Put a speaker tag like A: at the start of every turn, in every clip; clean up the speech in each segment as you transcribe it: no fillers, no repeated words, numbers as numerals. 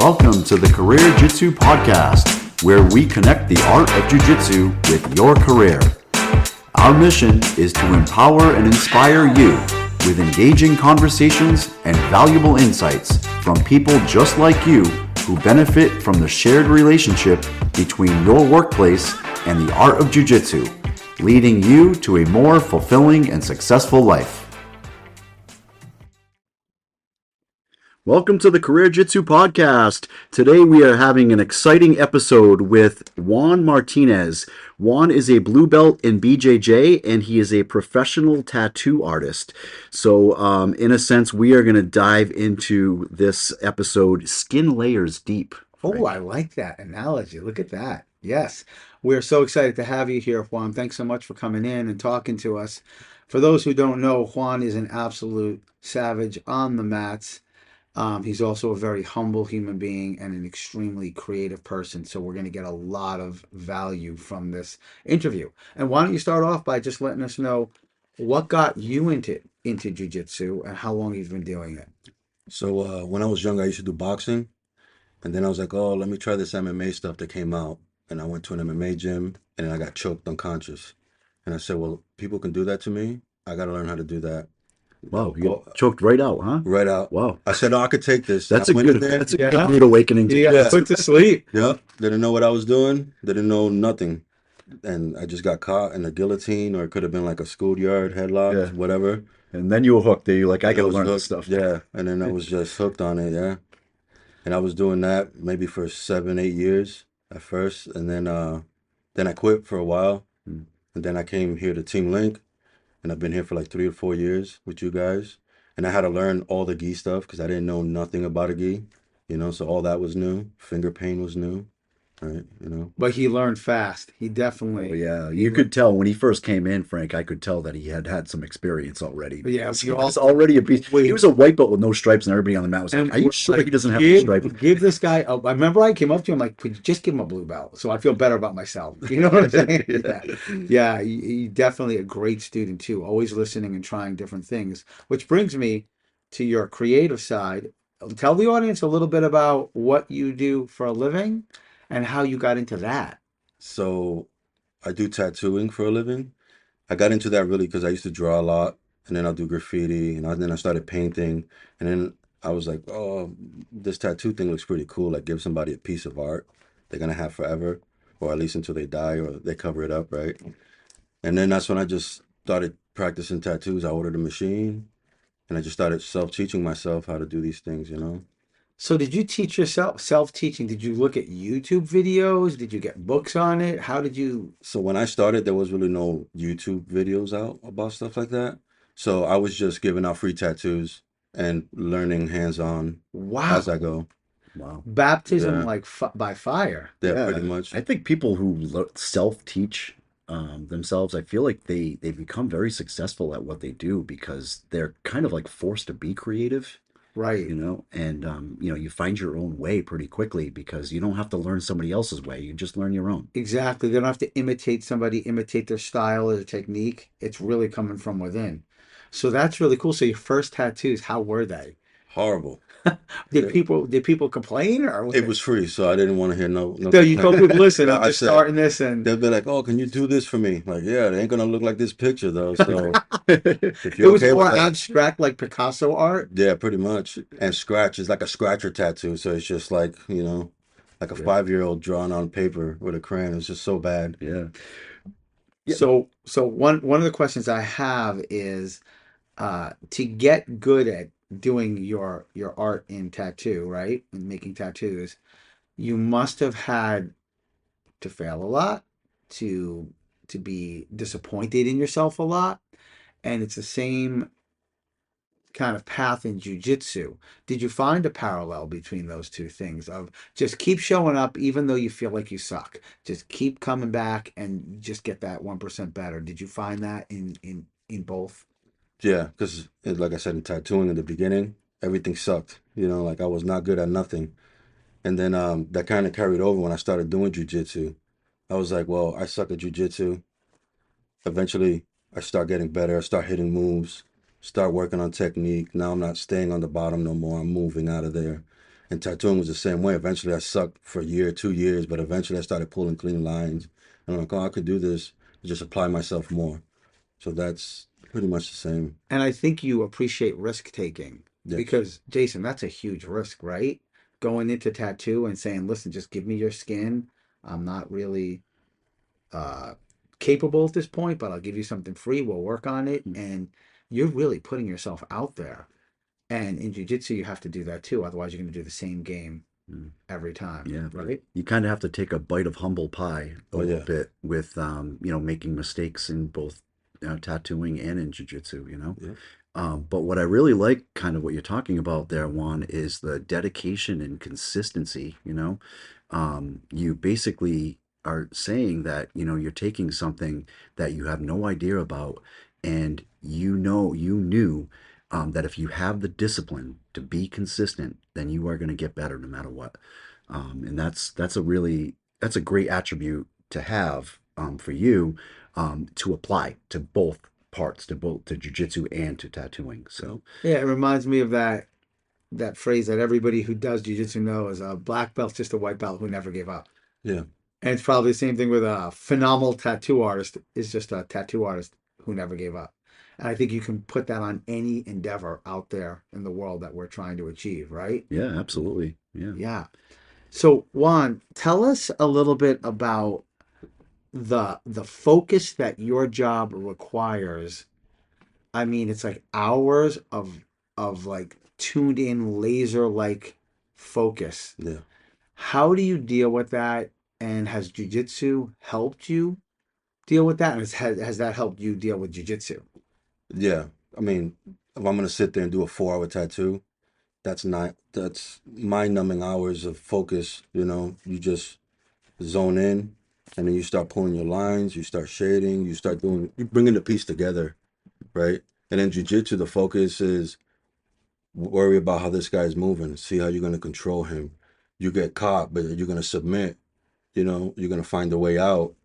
A: Welcome to the CareerJitsu podcast, where we connect the art of Jiu-Jitsu with your career. Our mission is to empower and inspire you with engaging conversations and valuable insights from people just like you who benefit from the shared relationship between your workplace and the art of Jiu-Jitsu, leading you to a more fulfilling and successful life. Welcome to the CareerJitsu podcast. Today we are having an exciting episode with Juan Martinez. Juan is a blue belt in BJJ and he is a professional tattoo artist. So in a sense, we are going to dive into this episode skin layers deep.
B: Oh, I like that analogy. Look at that. Yes. We're so excited to have you here, Juan. Thanks so much for coming in and talking to us. For those who don't know, Juan is an absolute savage on the mats. He's also a very humble human being and an extremely creative person. So we're going to get a lot of value from this interview. And why don't you start off by just letting us know what got you into jiu-jitsu and how long you've been doing it?
C: So when I was younger, I used to do boxing. And then I was like, oh, let me try this MMA stuff that came out. And I went to an MMA gym and then I got choked unconscious. And I said, well, people can do that to me. I got to learn how to do that.
A: Wow, you choked right out, huh?
C: Right out.
A: Wow.
C: I said, oh, I could take this.
A: That's
C: I
A: a good rude awakening.
B: You got put to sleep.
C: Yeah. Didn't know what I was doing. Didn't know nothing. And I just got caught in a guillotine, or it could have been like a schoolyard headlock, whatever.
A: And then you were hooked. You're like, I got to learn this stuff.
C: Yeah. And then I was just hooked on it. Yeah. And I was doing that maybe for 7-8 years at first. And then I quit for a while. And then I came here to Team Link. And I've been here for like 3 or 4 years with you guys. And I had to learn all the gi stuff because I didn't know nothing about a gi. So all that was new. Finger pain was new. Right,
B: But he learned fast. He definitely.
A: Oh, yeah, you could tell when he first came in, Frank. I could tell that he had some experience already.
B: Yeah,
A: he was already a beast. He was a white belt with no stripes, and everybody on the mat was like, "Are you sure he doesn't have a stripe?"
B: Give this guy. I remember I came up to him like, "Could you just give him a blue belt so I feel better about myself?" You know what I'm saying? Yeah. He definitely a great student too. Always listening and trying different things. Which brings me to your creative side. Tell the audience a little bit about what you do for a living and how you got into that.
C: So I do tattooing for a living. I got into that really because I used to draw a lot, and then I'll do graffiti, and then I started painting, and then I was like, oh, this tattoo thing looks pretty cool. Like, give somebody a piece of art they're going to have forever, or at least until they die or they cover it up, right? And then that's when I just started practicing tattoos. I ordered a machine, and I just started self-teaching myself how to do these things,
B: So did you teach yourself, self-teaching? Did you look at YouTube videos? Did you get books on it? How did you?
C: So when I started, there was really no YouTube videos out about stuff like that. So I was just giving out free tattoos and learning hands-on as I go.
A: Wow.
B: Baptism by fire.
C: Yeah, pretty much.
A: I think people who self-teach themselves, I feel like they become very successful at what they do because they're kind of like forced to be creative.
B: Right.
A: And you find your own way pretty quickly because you don't have to learn somebody else's way. You just learn your own.
B: Exactly. They don't have to imitate somebody, imitate their style or their technique. It's really coming from within. So that's really cool. So your first tattoos, how were they?
C: Horrible.
B: Did people complain or
C: it was free, so I didn't want to hear no.
B: So you told people, listen, I'm just starting this, and
C: they'll be like, "Oh, can you do this for me?" Like, yeah, it ain't gonna look like this picture though. So
B: if you're it was okay more abstract, like Picasso art.
C: Yeah, pretty much. And scratch is like a scratcher tattoo, so it's just like like a 5-year-old drawing on paper with a crayon. It's just so bad.
A: Yeah.
B: So one of the questions I have is to get good at doing your art in tattoo, right? And making tattoos, you must have had to fail a lot, to be disappointed in yourself a lot. And it's the same kind of path in jiu-jitsu. Did you find a parallel between those two things of just keep showing up even though you feel like you suck? Just keep coming back and just get that 1% better. Did you find that in both?
C: Yeah, because like I said, in tattooing in the beginning, everything sucked. Like I was not good at nothing. And then that kind of carried over when I started doing jiu-jitsu. I was like, well, I suck at jiu-jitsu. Eventually, I start getting better. I start hitting moves, start working on technique. Now I'm not staying on the bottom no more. I'm moving out of there. And tattooing was the same way. Eventually, I sucked for a year, 2 years, but eventually I started pulling clean lines. And I'm like, oh, I could do this. Just apply myself more. So that's pretty much the same.
B: And I think you appreciate risk taking
C: Yes.
B: because, Jason, that's a huge risk, right? Going into tattoo and saying, listen, just give me your skin. I'm not really uh, capable at this point, but I'll give you something free. We'll work on it. And you're really putting yourself out there. And in jiu-jitsu, you have to do that too. Otherwise, you're going to do the same game
A: Mm.
B: every time,
A: Yeah,
B: right?
A: you kind of have to take a bite of humble pie a
C: Oh,
A: little
C: yeah.
A: bit with, making mistakes in both tattooing and in jiu-jitsu.
C: Yeah.
A: But what I really like, kind of what you're talking about there, Juan, is the dedication and consistency. You basically are saying that, you're taking something that you have no idea about, and you knew that if you have the discipline to be consistent, then you are going to get better no matter what. And that's a great attribute to have for you to apply to both parts, to jujitsu and to tattooing. So
B: Yeah, it reminds me of that phrase that everybody who does jiu-jitsu knows, a black belt's just a white belt who never gave up.
C: Yeah.
B: And it's probably the same thing with a phenomenal tattoo artist is just a tattoo artist who never gave up. And I think you can put that on any endeavor out there in the world that we're trying to achieve, right?
A: yeah, absolutely. Yeah.
B: Yeah. So Juan, tell us a little bit about the focus that your job requires. I mean, it's like hours of like tuned in laser like focus.
C: Yeah.
B: How do you deal with that? And has jujitsu helped you deal with that? And has that helped you deal with jujitsu?
C: Yeah. I mean, if I'm gonna sit there and do a 4 hour tattoo, that's mind-numbing hours of focus. You just zone in, and then you start pulling your lines, you start shading, you bringing the piece together, right? And in jiu-jitsu, the focus is worry about how this guy's moving, see how you're gonna control him. You get caught, but you're gonna submit. You're gonna find a way out.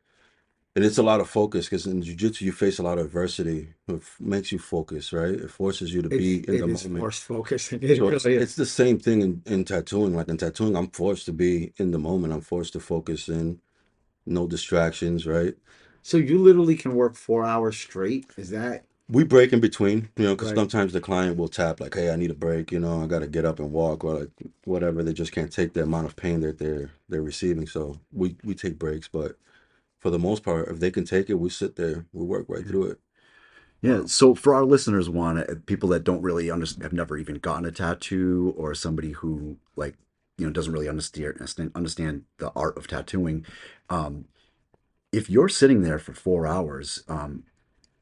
C: And it's a lot of focus because in jiu-jitsu you face a lot of adversity. It makes you focus, right? It forces you to be in
B: It
C: the
B: is
C: moment.
B: forced focus. It
C: So it's
B: really
C: it's
B: is.
C: the same thing in tattooing. Like in tattooing, I'm forced to be in the moment. I'm forced to focus in, no distractions, right?
B: So you literally can work 4 hours straight. Is that
C: We break in between, because
B: right?
C: sometimes the client will tap like, "Hey, I need a break. I got to get up and walk," or like whatever. They just can't take the amount of pain that they're receiving. So we take breaks, but for the most part, if they can take it, we sit there, we work right through it.
A: Yeah. So for our listeners, Juan, people that don't really understand, have never even gotten a tattoo, or somebody who like, doesn't really understand the art of tattooing. Um, if you're sitting there for 4 hours,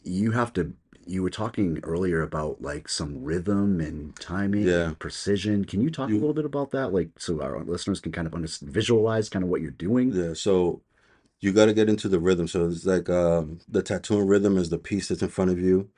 A: you have to, you were talking earlier about like some rhythm and timing
C: Yeah,
A: and precision. Can you talk a
C: you
A: little bit about that? Like, so our listeners can kind of visualize kind of what you're doing.
C: yeah. So you got to get into the rhythm. So it's like the tattooing rhythm is the piece that's in front of you.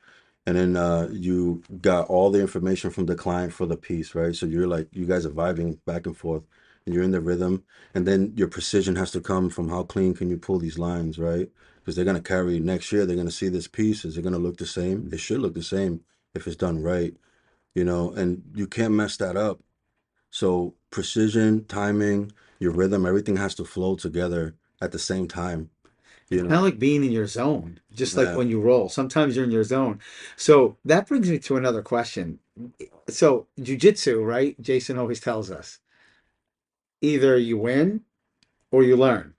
C: And then you got all the information from the client for the piece, right? So you're like, you guys are vibing back and forth and you're in the rhythm. And then your precision has to come from how clean can you pull these lines, right? Because they're going to carry next year, they're going to see this piece. Is it going to look the same? It should look the same if it's done right, and you can't mess that up. So precision, timing, your rhythm, everything has to flow together at the same time,
B: It's
C: you
B: kind of
C: know?
B: like being in your zone, just like
C: Yeah.
B: when you roll. Sometimes you're in your zone. So that brings me to another question. So jujitsu, right? Jason always tells us either you win or you learn.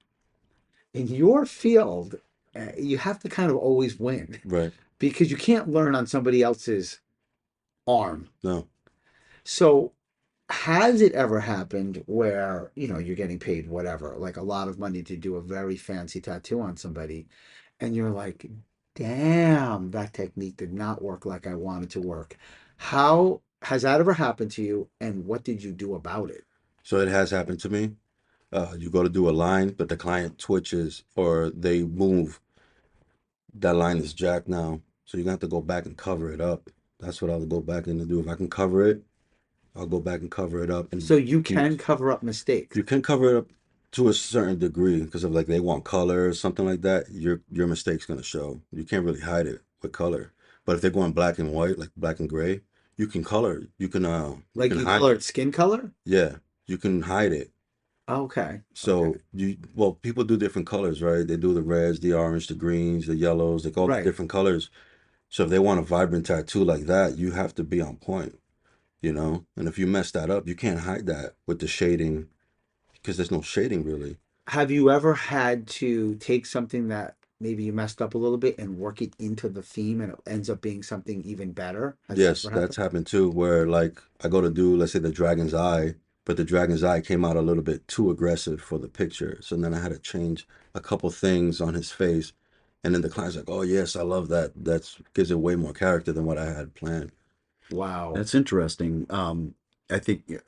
B: In your field, you have to kind of always win
C: Right.
B: because you can't learn on somebody else's arm.
C: No.
B: So has it ever happened where, you're getting paid whatever, like a lot of money to do a very fancy tattoo on somebody, and you're like, damn, that technique did not work like I wanted to work. How has that ever happened to you, and what did you do about it?
C: So it has happened to me. You go to do a line, but the client twitches or they move. That line is jacked now. So you're gonna have to go back and cover it up. That's what I'll go back in to do. If I can cover it, I'll go back and cover it up. And
B: So you can cover up mistakes.
C: you can cover it up to a certain degree because of like they want color or something like that. Your mistake's gonna show. You can't really hide it with color. But if they're going black and white, like black and gray, you can color. You can
B: Like you
C: hide it.
B: colored skin color?
C: Yeah. you can hide it.
B: Okay.
C: So people do different colors, right? They do the reds, the orange, the greens, the yellows, like all the
B: Right.
C: different colors. So if they want a vibrant tattoo like that, you have to be on point, And if you mess that up, you can't hide that with the shading because there's no shading really.
B: Have you ever had to take something that maybe you messed up a little bit and work it into the theme and it ends up being something even better? Has that
C: Yes,
B: ever
C: that's
B: happened?
C: happened too, where like I go to do, let's say, the dragon's eye, but the dragon's eye came out a little bit too aggressive for the picture. So then I had to change a couple things on his face. And then the client's like, oh, yes, I love that. That's gives it way more character than what I had planned.
B: Wow.
A: That's interesting. I think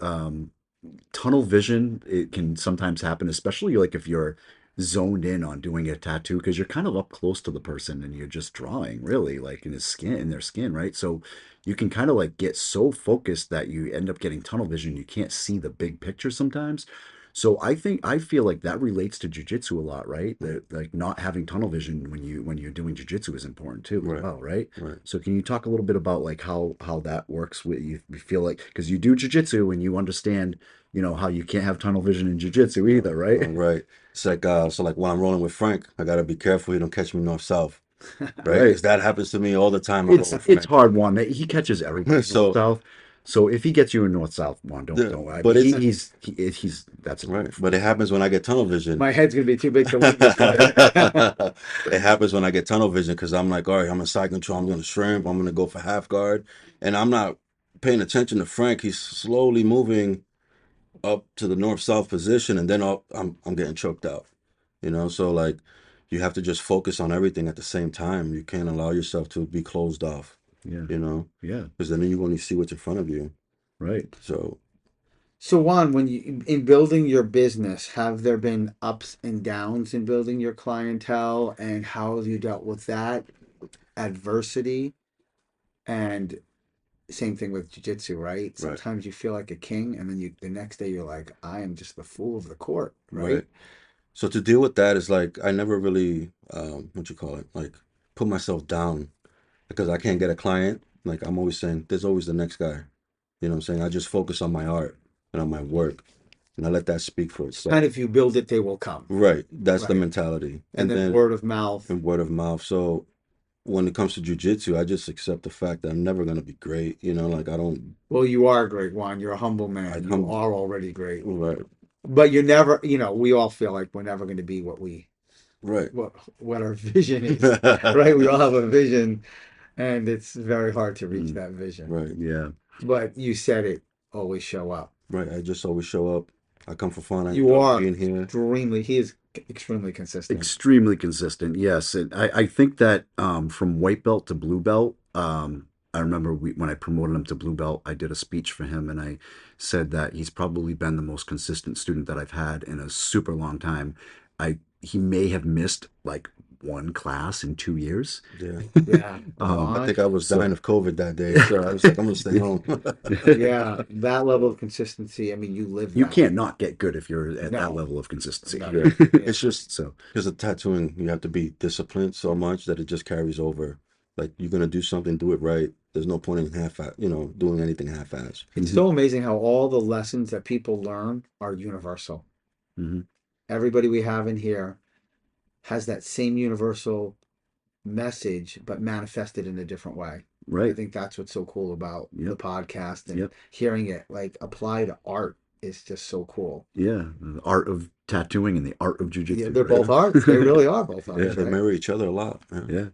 A: tunnel vision, it can sometimes happen, especially like if you're zoned in on doing a tattoo because you're kind of up close to the person and you're just drawing really like in their skin, right? So you can kind of like get so focused that you end up getting tunnel vision. You can't see the big picture sometimes. So I feel like that relates to jujitsu a lot, right? That like not having tunnel vision when you're doing jujitsu is important too as
C: Right,
A: well, right?
C: right.
A: So can you talk a little bit about like how that works with you? You feel like because you do jujitsu and you understand, how you can't have tunnel vision in jujitsu either, right?
C: Right. It's like so like when I'm rolling with Frank, I gotta be careful he don't catch me north south, right?
A: Right.
C: Because that happens to me all the time. I roll
A: It's
C: with
A: it's
C: Frank.
A: hard one. He catches everybody north
C: So
A: south. So if he gets you in north south one,
C: the
A: don't worry. I
C: but
A: mean,
C: it's
A: he's that's
C: right,
A: enough.
C: but it happens when I get tunnel vision.
B: My head's gonna be too big to leave this place.
C: It happens when I get tunnel vision because I'm like, all right, I'm in side control. I'm going to shrimp. I'm going to go for half guard, and I'm not paying attention to Frank. He's slowly moving up to the north south position, and then I'm getting choked out. So like you have to just focus on everything at the same time. You can't allow yourself to be closed off.
A: Yeah.
C: You know,
A: Yeah.
C: because then you only see what's in front of you.
A: Right.
C: So
B: So Juan, when you in building your business, have there been ups and downs in building your clientele, and how have you dealt with that adversity? And same thing with jiu-jitsu, right?
C: right,
B: Sometimes you feel like a king, and then the next day you're like, I am just the fool of the court, right?
C: right. So to deal with that is like I never really what you call it, like put myself down because I can't get a client. Like I'm always saying, there's always the next guy. You know what I'm saying? I just focus on my art and on my work and I let that speak for
B: Kind
C: itself.
B: of you build it, they will come,
C: Right. That's the
B: right?
C: mentality.
B: And
C: And
B: then
C: then
B: word of mouth.
C: and word of mouth. So when it comes to jujitsu, I just accept the fact that I'm never gonna be great. Like I don't
B: Well, you are great, Juan. You're a humble
C: I
B: man. You
C: come
B: are already great.
C: right,
B: But you're never, we all feel like we're never going to be
C: right.
B: what our vision is, right? We all have a vision, and it's very hard to reach
A: Mm,
B: that vision.
C: Right.
A: yeah.
B: But you said it, always show up.
C: Right. I just always show up. I come for fun. I
B: You
C: enjoy
B: are
C: being here.
B: he is extremely consistent.
A: Extremely consistent, yes. And I think that from white belt to blue belt, I remember when I promoted him to blue belt, I did a speech for him and I said that he's probably been the most consistent student that I've had in a super long time. He may have missed like one class in 2 years.
C: Yeah.
B: Yeah,
C: I
B: Juan.
C: think I was
A: So
C: dying of COVID that day. So I was like, I'm gonna stay home.
B: Yeah, that level of consistency. I mean, you live
A: you
B: that.
A: can't not get good if you're at that
B: No,
A: level of consistency.
B: no.
C: Yeah.
B: Yeah.
C: It's just
A: So
C: because of tattooing, you have to be disciplined so much that it just carries over. Like you're gonna do something, do it right. There's no point in doing anything half-ass.
B: It's
A: mhm,
B: so amazing how all the lessons that people learn are universal.
A: mhm,
B: Everybody we have in here has that same universal message, but manifested in a different way. I
A: right.
B: think that's what's so cool about the
A: Yep.
B: podcast and
A: Yep.
B: hearing it like apply to art is just so cool.
A: Yeah. The art of tattooing and the art of
B: Yeah,
A: jujitsu,
B: they're both arts. They
A: right?
B: really are both
C: Yeah,
B: arts,
C: they
B: right?
C: marry each other a lot. Yeah.
A: Yeah.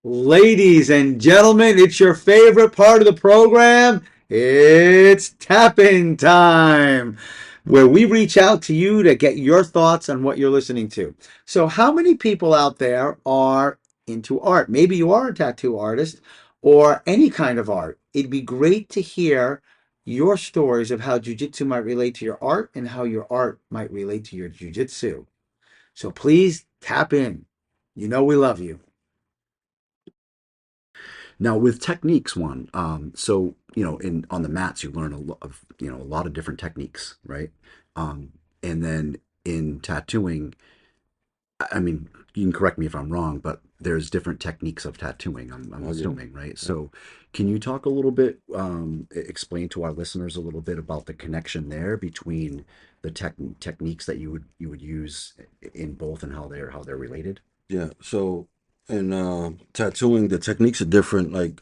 B: Ladies and gentlemen, it's your favorite part of the program. It's tap-in time, where we reach out to you to get your thoughts on what you're listening to. So, how many people out there are into art? Maybe you are a tattoo artist or any kind of art. It'd be great to hear your stories of how jujitsu might relate to your art and how your art might relate to your jujitsu. So, please tap in. You know we love you.
A: Now with techniques, one, so in on the mats you learn a lot of different techniques, right? And then in tattooing, I mean, you can correct me if I'm wrong, but there's different techniques of tattooing, I'm
C: Oh, yeah.
A: assuming, right? So, can you talk a little bit, explain to our listeners a little bit about the connection there between the techniques that you would use in both and how they're related?
C: Yeah. So in tattooing, the techniques are different. Like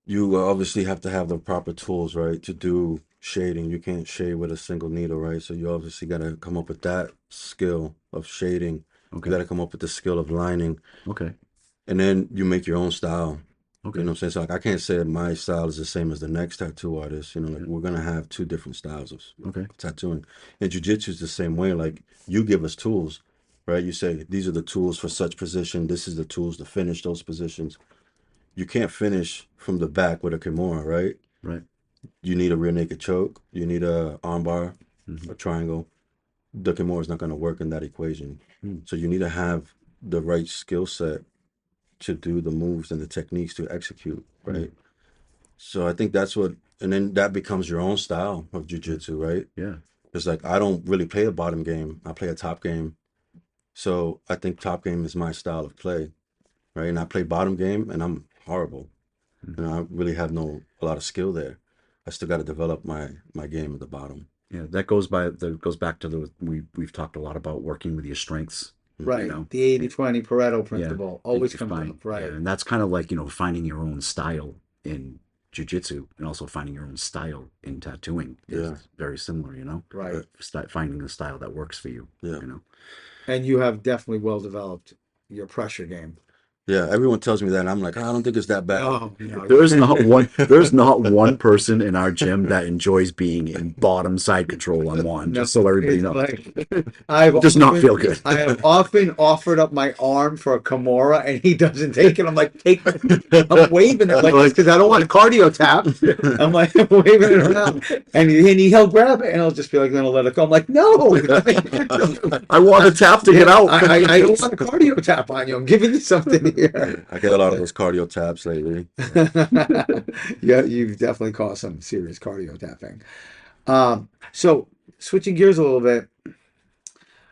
C: you obviously have to have the proper tools, right, to do shading. You can't shade with a single needle, right? So you obviously got to come up with that skill of shading. You
A: Okay.
C: got to come up with the skill of lining,
A: Okay.
C: and then you make your own style. You
A: Okay.
C: know what I'm saying? So like I can't say my style is the same as the next tattoo artist. You know, like
A: Yeah.
C: we're gonna have two different styles
A: Okay.
C: of tattooing. And jiu-jitsu is the same way. Like you give us tools, right? You say these are the tools for such position. This is the tools to finish those positions. You can't finish from the back with a kimura, right?
A: Right.
C: You need a rear naked choke. You need a armbar,
A: Mm-hmm.
C: a triangle. The kimura is not gonna work in that equation.
A: Mm.
C: So you need to have the right skill set to do the moves and the techniques to execute, right? So I think that's what, and then that becomes your own style of jujitsu, right?
A: Yeah.
C: It's like I don't really play a bottom game; I play a top game. So I think top game is my style of play, right? And I play bottom game, and I'm horrible.
A: Mm.
C: And I really have a lot of skill there. I still got to develop my game at the bottom.
A: Yeah. That goes back to we've talked a lot about working with your strengths.
B: Right.
A: know,
B: The 80-20 Pareto
A: yeah,
B: principle always
A: you
B: comes
A: find,
B: up. Right.
A: yeah, and that's kind of like finding your own style in jujitsu, and also finding your own style in tattooing is
C: Yeah.
A: very similar.
B: Right.
A: Finding the style that works for you.
C: Yeah.
B: And you have definitely well developed your pressure game.
C: Yeah, everyone tells me that, and I'm like, I don't think it's that bad.
B: Oh, no.
A: There's not one person in our gym that enjoys being in bottom side control on one.
B: No,
A: Just so everybody
B: it's
A: knows,
B: like, I've
A: does not
B: often-
A: feel good.
B: I have often offered up my arm for a Kimura and he doesn't take it. I'm like, take it. I'm waving it like because I don't want a cardio tap. I'm like waving it around. And he'll grab it and I'll just be like, then I'll let it go. I'm like, no.
A: I want a tap to get out.
B: I don't want a cardio tap on you. I'm giving you something here.
C: I get a lot of those cardio taps lately.
B: Yeah, you've definitely caused some serious cardio tapping. So switching gears a little bit,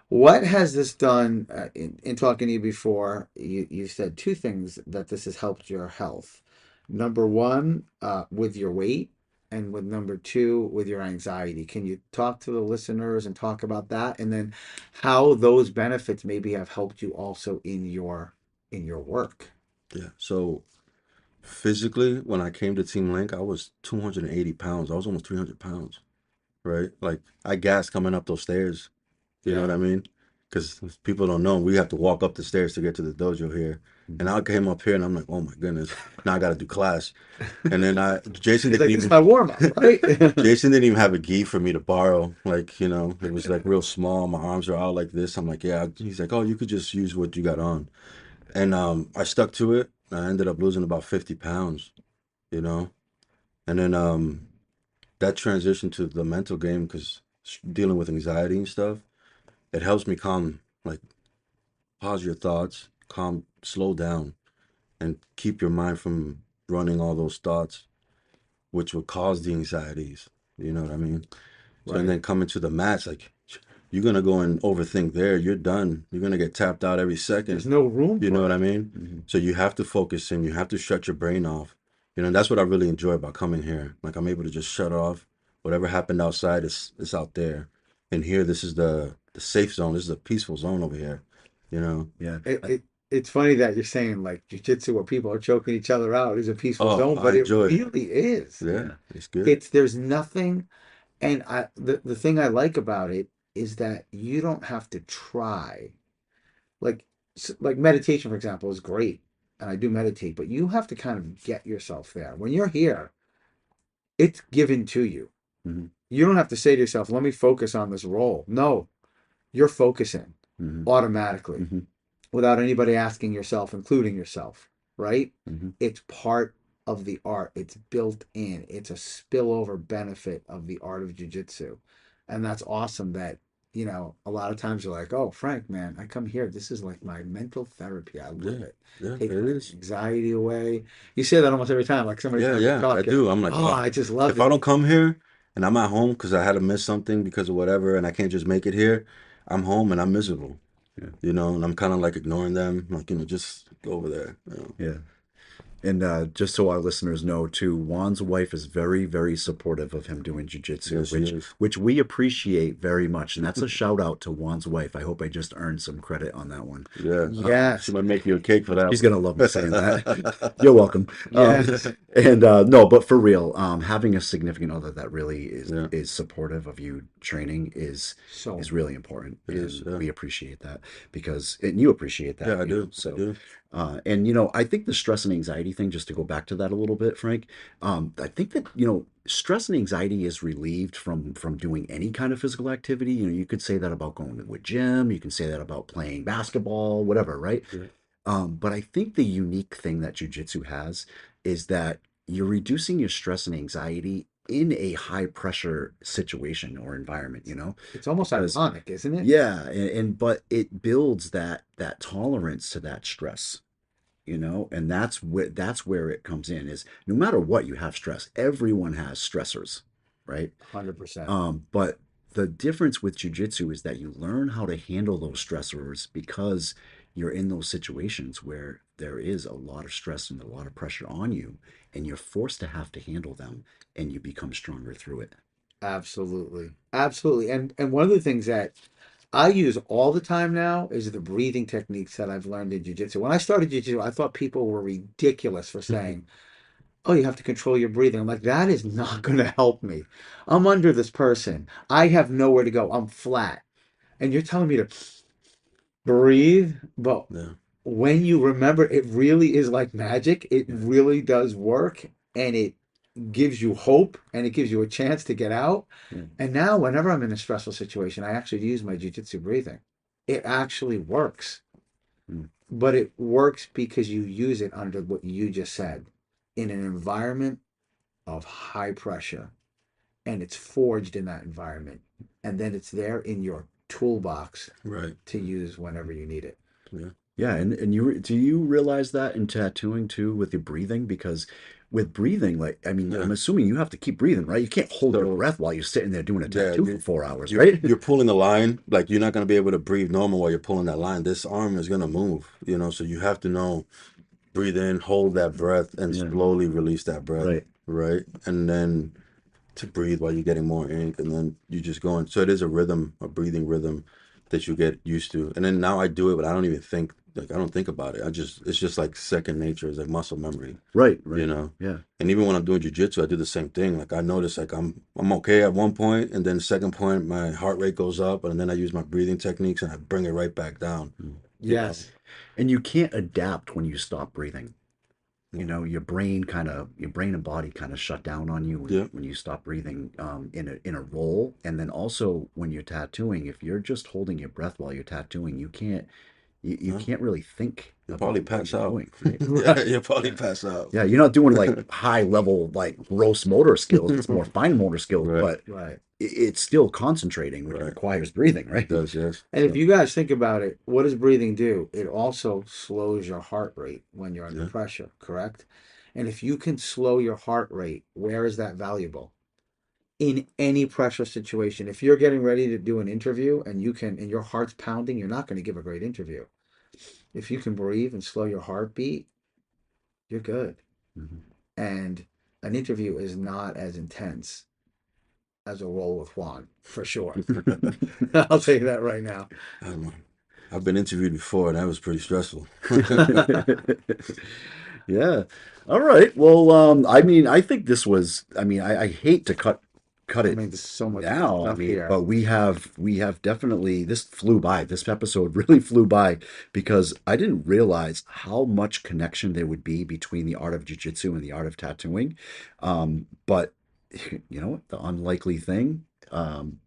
B: what has this done in talking to you before? You said two things that this has helped your health. Number one, with your weight, and with number two, with your anxiety. Can you talk to the listeners and talk about that, and then how those benefits maybe have helped you also in your work?
C: Yeah. So physically, when I came to Team Link, I was 280 pounds. I was almost 300 pounds, right? Like I gassed coming up those stairs. You know what I mean? Because people don't know, we have to walk up the stairs to get to the dojo here. And I came up here and I'm like, oh my goodness, now I got to do class. And then Jason
B: It's
C: didn't
B: like,
C: even,
B: this is my warm up, right?
C: Jason didn't even have a gi for me to borrow. Like, it was like real small. My arms are out like this. I'm like, yeah. He's like, oh, you could just use what you got on. And I stuck to it. I ended up losing about 50 pounds, you know? And then that transition to the mental game, because dealing with anxiety and stuff, it helps me like, pause your thoughts, slow down, and keep your mind from running all those thoughts, which would cause the anxieties. You know what I mean? So, and then coming to the match, like, you're going to go and overthink there. You're done. You're going to get tapped out every second.
B: There's no room
C: You
B: for
C: know
B: it.
C: what I mean?
A: Mm-hmm.
C: So you have to focus in. You have to shut your brain off. And that's what I really enjoy about coming here. Like I'm able to just shut off. Whatever happened outside is out there. And here, this is the safe zone. This is a peaceful zone over here.
A: Yeah.
B: It's funny that you're saying like jujitsu where people are choking each other out is a peaceful
C: Oh,
B: zone,
C: I
B: but it
C: enjoy it.
B: really is.
C: Yeah, it's good.
B: There's nothing, and the thing I like about it is that you don't have to try. Like meditation, for example, is great, and I do meditate, but you have to kind of get yourself there. When you're here, it's given to you.
A: Mm-hmm.
B: You don't have to say to yourself, "Let me focus on this role." No, you're focusing
A: Mm-hmm.
B: automatically.
A: Mm-hmm.
B: Without anybody asking yourself, including yourself, right?
A: Mm-hmm.
B: It's part of the art. It's built in. It's a spillover benefit of the art of jiu-jitsu. And that's awesome that, a lot of times you're like, oh, Frank, man, I come here. This is like my mental therapy. I love it.
C: Yeah,
B: Take
C: it
B: my
C: is.
B: anxiety away. You say that almost every time, like somebody
C: Yeah, I
B: talking.
C: do. I'm like,
B: Oh, I just love
C: if
B: it.
C: I don't come here and I'm at home because I had to miss something because of whatever and I can't just make it here, I'm home and I'm miserable,
A: Yeah.
C: and I'm kind of like ignoring them, like, just go over there.
A: Yeah. And just so our listeners know too, Juan's wife is very, very supportive of him doing
C: Yeah,
A: jujitsu,
C: she is.
A: which we appreciate very much. And that's a shout out to Juan's wife. I hope I just earned some credit on that one.
C: Yeah, she
B: Yes.
C: might make you a cake for that
A: She's
C: one.
A: gonna love me saying that. You're welcome.
B: Yes.
A: And no, but for real, having a significant other that really
C: Yeah,
A: is supportive of you training
B: So
A: is really important,
C: it is.
A: and
C: Yeah,
A: we appreciate that because and you appreciate that,
C: yeah, I do. I
A: So,
C: do.
A: and I think the stress and anxiety thing, just to go back to that a little bit, Frank, I think that stress and anxiety is relieved from doing any kind of physical activity. You could say that about going to a gym, you can say that about playing basketball, whatever, right?
C: Yeah.
A: But I think the unique thing that jujitsu has is that you're reducing your stress and anxiety in a high pressure situation or environment,
B: it's almost
A: because
B: ironic, isn't it?
A: yeah, and but it builds that tolerance to that stress, and that's where it comes in is no matter what you have stress, everyone has stressors, right?
B: 100%.
A: But the difference with jujitsu is that you learn how to handle those stressors because you're in those situations where there is a lot of stress and a lot of pressure on you, and you're forced to have to handle them, and you become stronger through it.
B: Absolutely. Absolutely. And one of the things that I use all the time now is the breathing techniques that I've learned in jiu-jitsu. When I started jiu-jitsu, I thought people were ridiculous for saying, "Oh, you have to control your breathing." I'm like, that is not going to help me. I'm under this person. I have nowhere to go. I'm flat. And you're telling me to breathe, but
C: Yeah.
B: when you remember, it really is like magic. It
C: Yeah.
B: really does work, and it gives you hope, and it gives you a chance to get out.
A: Yeah.
B: And now, whenever I'm in a stressful situation, I actually use my jujitsu breathing. It actually works,
A: Mm.
B: but it works because you use it under what you just said in an environment of high pressure, and it's forged in that environment, and then it's there in your toolbox
C: Right.
B: to use whenever you need it.
C: Yeah.
A: Yeah, and do you realize that in tattooing too with your breathing? Because with breathing, like I mean,
C: Yeah.
A: I'm assuming you have to keep breathing, right? You can't hold your
C: So
A: breath while you're sitting there doing a
C: yeah,
A: tattoo for 4 hours,
C: you're
A: right?
C: you're pulling the line. Like you're not gonna be able to breathe normal while you're pulling that line. This arm is gonna move. So you have to know, breathe in, hold that breath, and
A: Yeah,
C: slowly release that breath.
A: right.
C: Right, and then to breathe while you're getting more ink, and then you just going. So it is a rhythm, a breathing rhythm that you get used to. And then now I do it, but I don't even think, like I don't think about it. It's just like second nature. It's like muscle memory,
A: Right,
C: you
A: right.
C: know.
A: Yeah.
C: And even when I'm doing jujitsu, I do the same thing. Like I notice, like I'm okay at one point, and then second point, my heart rate goes up, and then I use my breathing techniques, and I bring it right back down.
A: Mm.
C: You know.
B: Yes.
A: And you can't adapt when you stop breathing.
C: Yeah.
A: Your brain and body kind of shut down on you
C: Yeah.
A: when you stop breathing in a roll. And then also when you're tattooing, if you're just holding your breath while you're tattooing, you
C: No,
A: can't really think
C: you'll probably
A: about what
C: pass
A: you're
C: out.
A: doing, right?
C: Yeah,
B: Right.
C: you'll probably
A: Yeah.
C: pass out.
A: Yeah, you're not doing like high level, like gross motor skills. It's more fine motor skills,
C: Right.
A: but
B: Right.
A: it's still concentrating, which
C: Right.
A: requires breathing,
C: It
A: right?
C: does, yes.
B: And if
A: So,
B: you guys think about it, what does breathing do? It also slows your heart rate when you're under
C: Yeah.
B: pressure, correct? And if you can slow your heart rate, where is that valuable? In any pressure situation. If you're getting ready to do an interview and your heart's pounding, you're not going to give a great interview. If you can breathe and slow your heartbeat, you're good.
A: mhm.
B: And an interview is not as intense as a roll with Juan, for sure. I'll tell you that right now.
C: Um, I've been interviewed before, and that was pretty stressful.
A: Yeah. All right. Well, I mean, I think this was, I mean, I hate to cut
B: I
A: it
B: mean, there's so much good
A: now. I
B: stuff
A: mean,
B: here.
A: but we have definitely, this flew by. This episode really flew by because I didn't realize how much connection there would be between the art of jiu-jitsu and the art of tattooing. But you know what? The unlikely thing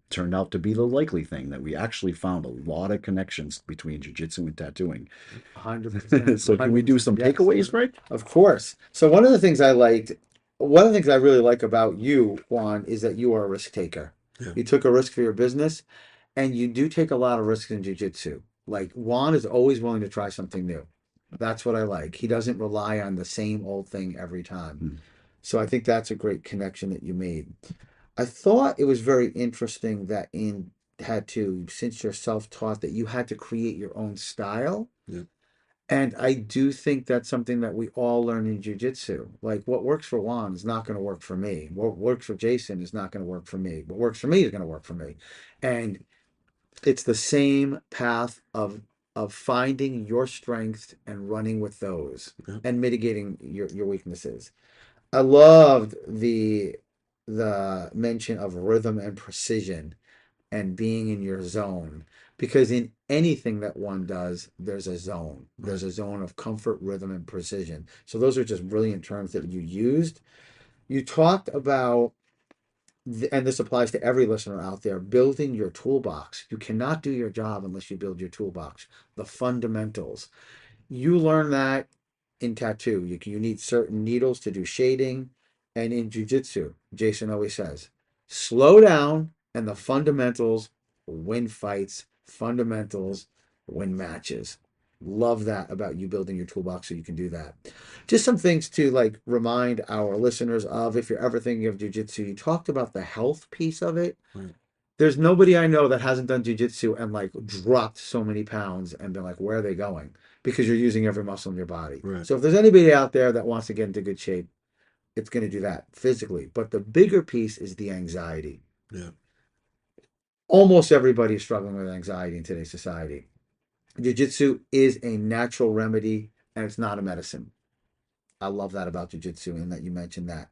A: turned out to be the likely thing, that we actually found a lot of connections between jiu-jitsu and tattooing.
B: 100%.
A: So can we do
B: 100%.
A: some
B: Yes,
A: takeaways, Frank?
B: of course. So one of the things I really like about you, Juan, is that you are a risk taker.
C: Yeah.
B: You took a risk for your business, and you do take a lot of risks in jiu-jitsu. Like Juan is always willing to try something new. That's what I like. He doesn't rely on the same old thing every time.
A: Hmm.
B: So I think that's a great connection that you made. I thought it was very interesting that in had to, since you're self-taught, that you had to create your own style.
C: Yeah.
B: And I do think that's something that we all learn in jiu-jitsu. Like what works for Juan is not going to work for me. What works for Jason is not going to work for me. What works for me is going to work for me. And it's the same path of finding your strengths and running with those
C: Yeah.
B: and mitigating your weaknesses. I loved the mention of rhythm and precision and being in your zone, because in anything that one does, there's a zone. There's a zone of comfort, rhythm, and precision. So those are just brilliant terms that you used. You talked about, and this applies to every listener out there, building your toolbox. You cannot do your job unless you build your toolbox, the fundamentals. You learn that in tattoo. You need certain needles to do shading. And in jiu-jitsu, Jason always says, slow down and the fundamentals win fights, fundamentals win matches. Love that about you building your toolbox so you can do that. Just some things to like remind our listeners of, if you're ever thinking of jiu-jitsu. You talked about the health piece of it.
C: Right.
B: There's nobody I know that hasn't done jiu-jitsu and like dropped so many pounds and been like, where are they going? Because you're using every muscle in your body.
C: Right.
B: So if there's anybody out there that wants to get into good shape, it's going to do that physically. But the bigger piece is the anxiety.
C: Yeah.
B: Almost everybody is struggling with anxiety in today's society. Jiu-jitsu is a natural remedy, and it's not a medicine. I love that about jiu-jitsu, and that you mentioned that.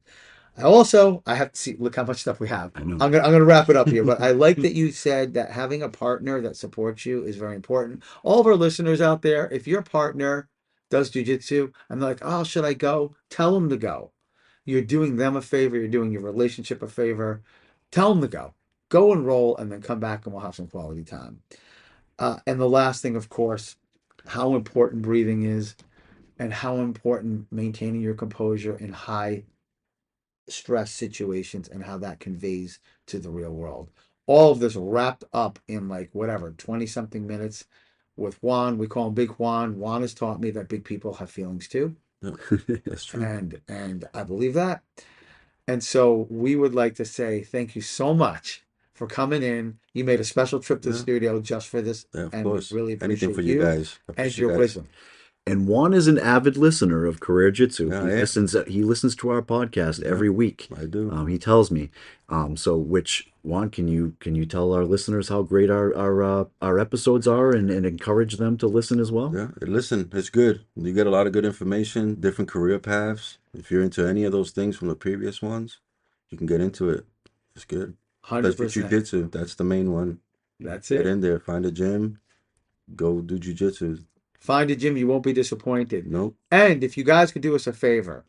B: I have to see, look how much stuff we have.
A: I know.
B: I'm gonna wrap it up here, but I like that you said that having a partner that supports you is very important. All of our listeners out there, if your partner does jiu-jitsu and they're like, oh, should I go? Tell them to go. You're doing them a favor. You're doing your relationship a favor. Tell them to go. Go and roll, and then come back and we'll have some quality time. And the last thing, of course, how important breathing is, and how important maintaining your composure in high stress situations, and how that conveys to the real world. All of this wrapped up in like whatever 20 something minutes with Juan. We call him Big Juan. Juan has taught me that big people have feelings too.
C: That's true.
B: And I believe that. And so we would like to say thank you so much for coming in. You made a special trip to the studio just for this.
C: Yeah, of
B: and
C: course.
B: we really
C: Anything
B: appreciate
C: for you guys. I
B: and
C: appreciate
B: your
C: guys.
B: wisdom.
A: And Juan is an avid listener of CareerJitsu.
C: Yeah,
A: He
C: yeah.
A: listens to our podcast every week.
C: I do.
A: He tells me. Which Juan, can you tell our listeners how great our episodes are, and encourage them to listen as well?
C: Yeah, listen, it's good. You get a lot of good information, different career paths. If you're into any of those things from the previous ones, you can get into it. It's good. Let's do
B: 100%.
C: jiu-jitsu. That's the main one.
B: That's
C: Get
B: it.
C: in there, find a gym, go do jiu-jitsu.
B: Find a gym. You won't be disappointed.
C: Nope.
B: And if you guys could do us a favor,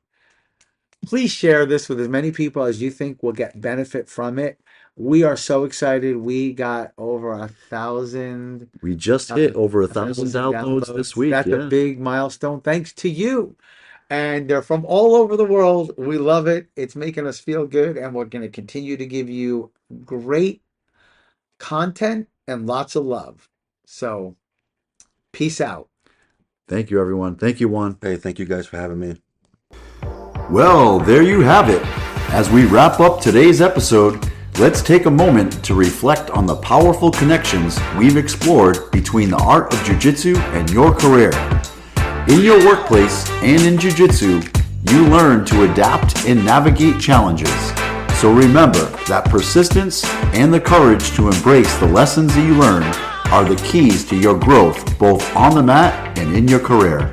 B: please share this with as many people as you think will get benefit from it. We are so excited. We got over 1,000.
A: We just hit over 1,000 downloads this week.
B: That's a big milestone. Thanks to you. And they're from all over the world. We love it. It's making us feel good. And we're going to continue to give you great content and lots of love. So, peace out.
A: Thank you, everyone. Thank you, Juan.
C: Hey, thank you guys for having me.
A: Well, there you have it. As we wrap up today's episode, let's take a moment to reflect on the powerful connections we've explored between the art of jiu-jitsu and your career. In your workplace and in jiu-jitsu, you learn to adapt and navigate challenges. So remember that persistence and the courage to embrace the lessons that you learn are the keys to your growth both on the mat and in your career.